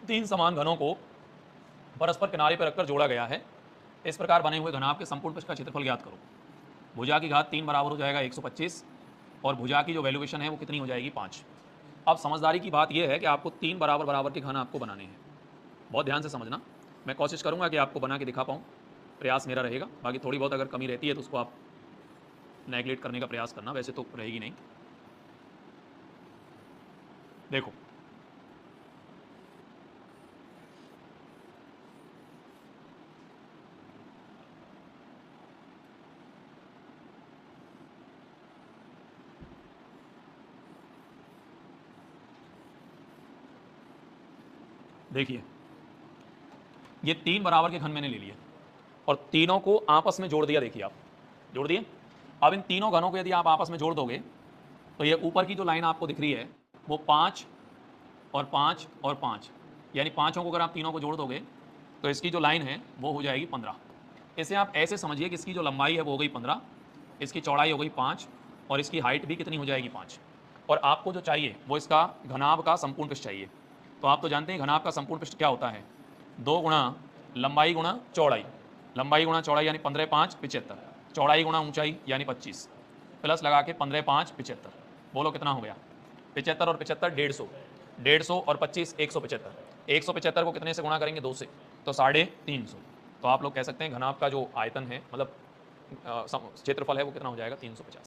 तीन समान घनों को परस्पर किनारे पर रखकर जोड़ा गया है। इस प्रकार बने हुए घनाभ के संपूर्ण पृष्ठ का क्षेत्रफल ज्ञात करो। भुजा की घात 3 बराबर हो जाएगा 125 और भुजा की जो वैल्यूएशन है वो कितनी हो जाएगी 5। अब समझदारी की बात यह है कि आपको 3 बराबर बराबर के घन आपको बनाने हैं। बहुत ध्यान से समझना, मैं कोशिश करूंगा कि आपको बना के दिखा पाऊँ, प्रयास मेरा रहेगा। बाकी थोड़ी बहुत अगर कमी रहती है तो उसको आप नेगलेक्ट करने का प्रयास करना, वैसे तो रहेगी नहीं। देखो देखिए, ये 3 बराबर के घन मैंने ले लिए और तीनों को आपस में जोड़ दिया। देखिए आप जोड़ दिए। अब इन तीनों घनों को यदि आप आपस में जोड़ दोगे तो ये ऊपर की जो लाइन आपको दिख रही है वो 5 और 5 और 5, यानी पांचों को अगर आप तीनों को जोड़ दोगे तो इसकी जो लाइन है वो हो जाएगी 15। इसे आप ऐसे समझिए कि इसकी जो लंबाई है वो हो गई 15, इसकी चौड़ाई हो गई 5 और इसकी हाइट भी कितनी हो जाएगी 5। और आपको जो चाहिए वो इसका घनाभ का संपूर्ण पृष्ठ चाहिए। तो आप तो जानते हैं घनाभ का संपूर्ण पृष्ठ क्या होता है, 2 गुणा लंबाई गुणा चौड़ाई। लंबाई गुणा चौड़ाई यानी 15 5 75, चौड़ाई गुणा ऊंचाई यानी 25, प्लस लगा के 15 5 75। बोलो कितना हो गया, 75 और 75 150, 150 और 25 175। 175 को कितने से गुणा करेंगे, 2 से, तो 350। तो आप लोग कह सकते हैं घनाभ का जो आयतन है मतलब क्षेत्रफल है वो कितना हो जाएगा, 350।